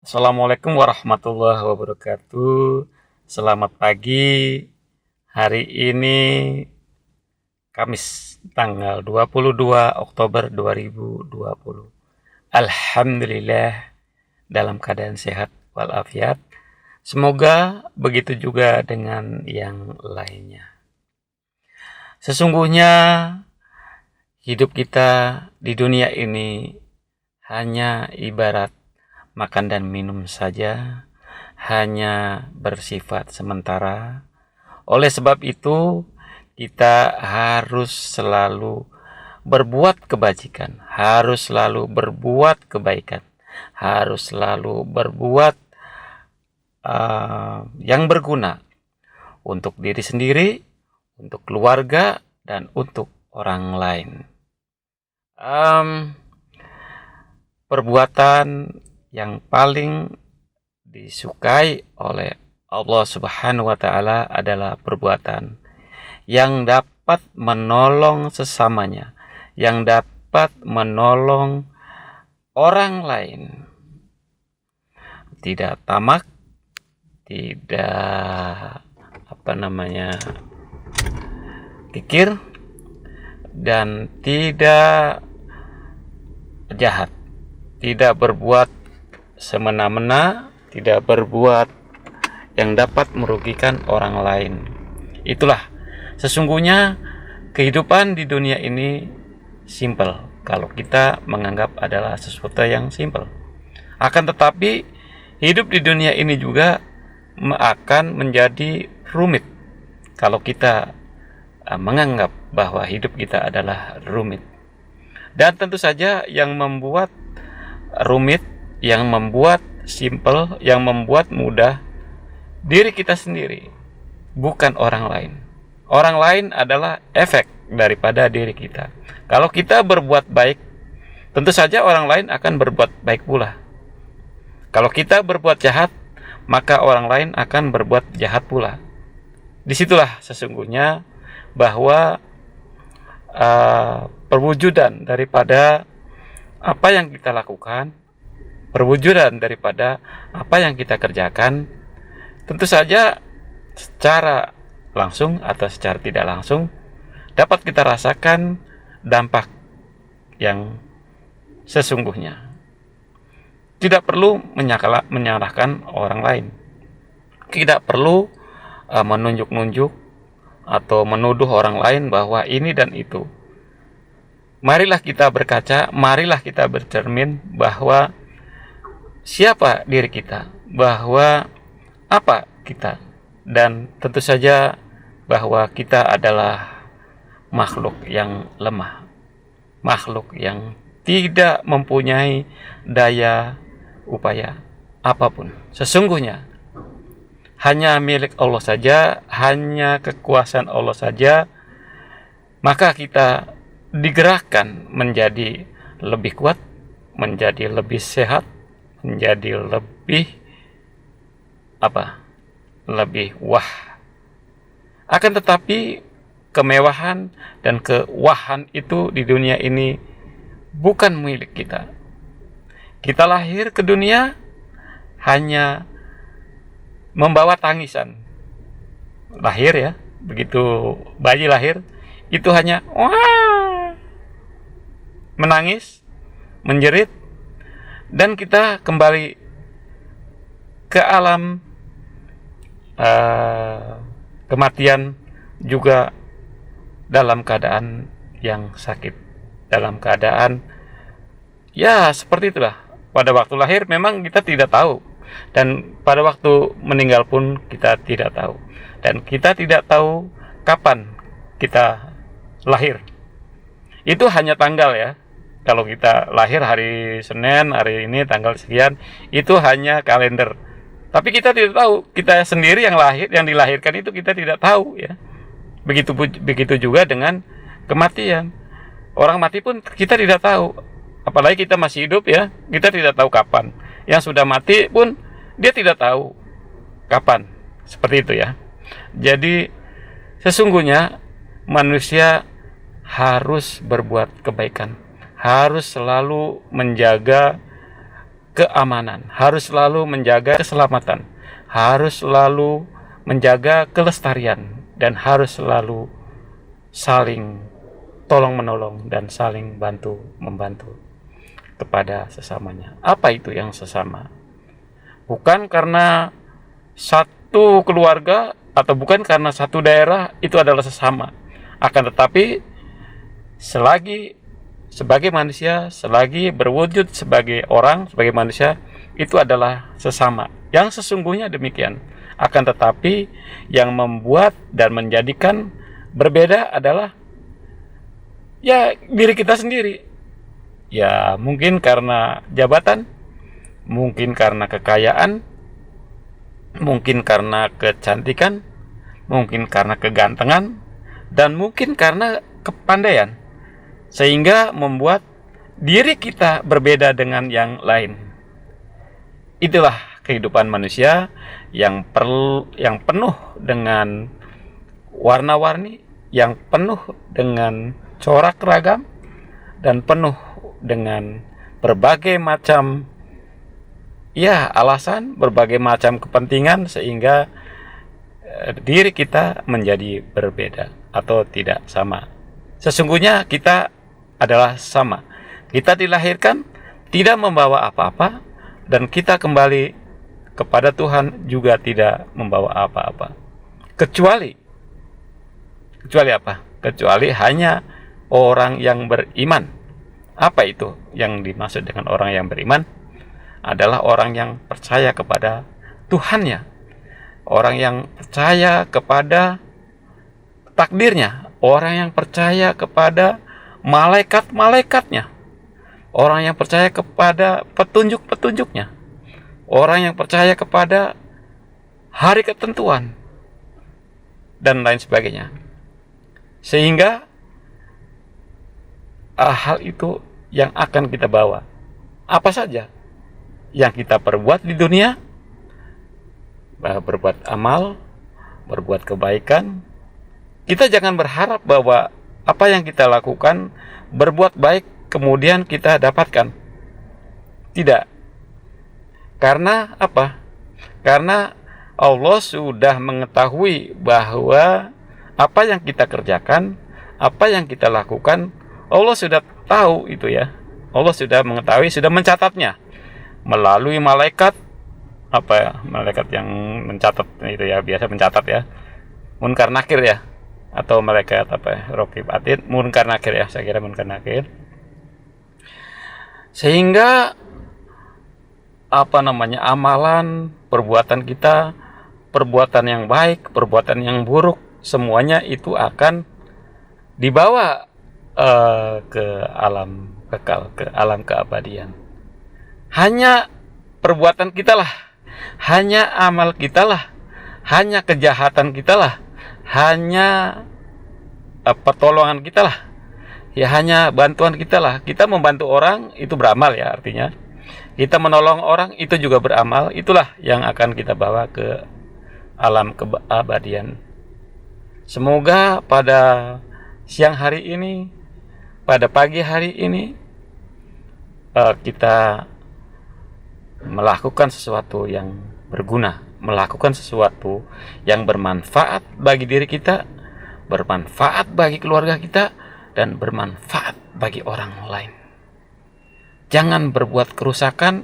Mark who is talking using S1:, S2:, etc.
S1: Assalamualaikum warahmatullahi wabarakatuh. Selamat pagi. Hari ini Kamis tanggal 22 Oktober 2020. Alhamdulillah dalam keadaan sehat walafiat. Semoga begitu juga dengan yang lainnya. Sesungguhnya hidup kita di dunia ini hanya ibarat makan dan minum saja, hanya bersifat sementara. Oleh sebab itu, kita harus selalu berbuat kebajikan, harus selalu berbuat kebaikan, harus selalu berbuat yang berguna untuk diri sendiri, untuk keluarga, dan untuk orang lain. Perbuatan yang paling disukai oleh Allah Subhanahu wa Ta'ala adalah perbuatan yang dapat menolong sesamanya, yang dapat menolong orang lain, tidak tamak, tidak kikir, dan tidak jahat, tidak berbuat semena-mena, tidak berbuat yang dapat merugikan orang lain. Itulah sesungguhnya kehidupan di dunia ini simple kalau kita menganggap adalah sesuatu yang simple. Akan tetapi hidup di dunia ini juga akan menjadi rumit kalau kita menganggap bahwa hidup kita adalah rumit. Dan tentu saja yang membuat rumit, yang membuat simple, yang membuat mudah diri kita sendiri, bukan orang lain. Orang lain adalah efek daripada diri kita. Kalau kita berbuat baik, tentu saja orang lain akan berbuat baik pula. Kalau kita berbuat jahat, maka orang lain akan berbuat jahat pula. Disitulah sesungguhnya bahwa perwujudan daripada apa yang kita lakukan, perwujudan daripada apa yang kita kerjakan, tentu saja secara langsung atau secara tidak langsung dapat kita rasakan dampak yang sesungguhnya. Tidak perlu menyalahkan orang lain, tidak perlu menunjuk-nunjuk atau menuduh orang lain bahwa ini dan itu. Marilah kita berkaca, marilah kita bercermin bahwa siapa diri kita, bahwa apa kita, dan tentu saja bahwa kita adalah makhluk yang lemah, makhluk yang tidak mempunyai daya upaya apapun. Sesungguhnya hanya milik Allah saja, hanya kekuasaan Allah saja, maka kita digerakkan menjadi lebih kuat, menjadi lebih sehat, menjadi lebih lebih wah. Akan tetapi kemewahan dan kewahan itu di dunia ini bukan milik kita. Kita lahir ke dunia hanya membawa tangisan. Lahir ya, begitu bayi lahir, itu hanya wah, menangis, menjerit, dan kita kembali ke alam kematian juga dalam keadaan yang sakit, dalam keadaan ya seperti itulah. Pada waktu lahir memang kita tidak tahu, dan pada waktu meninggal pun kita tidak tahu, dan kita tidak tahu kapan kita lahir. Itu hanya tanggal ya. Kalau kita lahir hari Senin, hari ini tanggal sekian, itu hanya kalender. Tapi kita tidak tahu, kita sendiri yang dilahirkan itu kita tidak tahu ya. Begitu juga dengan kematian. Orang mati pun kita tidak tahu. Apalagi kita masih hidup ya, kita tidak tahu kapan. Yang sudah mati pun dia tidak tahu kapan. Seperti itu ya. Jadi sesungguhnya manusia harus berbuat kebaikan, harus selalu menjaga keamanan, harus selalu menjaga keselamatan, harus selalu menjaga kelestarian, dan harus selalu saling tolong-menolong dan saling bantu-membantu kepada sesamanya. Apa itu yang sesama? Bukan karena satu keluarga atau bukan karena satu daerah itu adalah sesama. Akan tetapi selagi sebagai manusia, selagi berwujud sebagai orang, sebagai manusia, itu adalah sesama. Yang sesungguhnya demikian. Akan tetapi yang membuat dan menjadikan berbeda adalah ya diri kita sendiri. Ya mungkin karena jabatan, mungkin karena kekayaan, mungkin karena kecantikan, mungkin karena kegantengan, dan mungkin karena kepandaian, sehingga membuat diri kita berbeda dengan yang lain. Itulah kehidupan manusia yang penuh dengan warna-warni, yang penuh dengan corak ragam, dan penuh dengan berbagai macam alasan, berbagai macam kepentingan, sehingga diri kita menjadi berbeda atau tidak sama. Sesungguhnya kita adalah sama. Kita dilahirkan tidak membawa apa-apa, dan kita kembali kepada Tuhan juga tidak membawa apa-apa. Kecuali apa? Kecuali hanya orang yang beriman. Apa itu yang dimaksud dengan orang yang beriman? Adalah orang yang percaya kepada Tuhannya, orang yang percaya kepada takdirnya, orang yang percaya kepada malaikat-malaikatnya, orang yang percaya kepada petunjuk-petunjuknya, orang yang percaya kepada hari ketentuan, dan lain sebagainya. Sehingga hal itu yang akan kita bawa. Apa saja yang kita perbuat di dunia, berbuat amal, berbuat kebaikan, kita jangan berharap bahwa apa yang kita lakukan, berbuat baik, kemudian kita dapatkan. Tidak. Karena apa? Karena Allah sudah mengetahui bahwa apa yang kita kerjakan, apa yang kita lakukan, Allah sudah tahu itu ya. Allah sudah mengetahui, sudah mencatatnya melalui malaikat, malaikat yang mencatat itu ya, biasa mencatat ya, munkar nakir ya, atau malaikat raqib atid, munkar nakir ya, saya kira munkar nakir. Sehingga amalan, perbuatan kita, perbuatan yang baik, perbuatan yang buruk, semuanya itu akan dibawa ke alam kekal, ke alam keabadian. Hanya perbuatan kita lah, hanya amal kita lah, hanya kejahatan kita lah, hanya pertolongan kita lah, ya hanya bantuan kita lah. Kita membantu orang itu beramal ya, artinya kita menolong orang itu juga beramal. Itulah yang akan kita bawa ke alam keabadian. Semoga pada siang hari ini, pada pagi hari ini, kita melakukan sesuatu yang berguna, melakukan sesuatu yang bermanfaat bagi diri kita, bermanfaat bagi keluarga kita, dan bermanfaat bagi orang lain. Jangan berbuat kerusakan,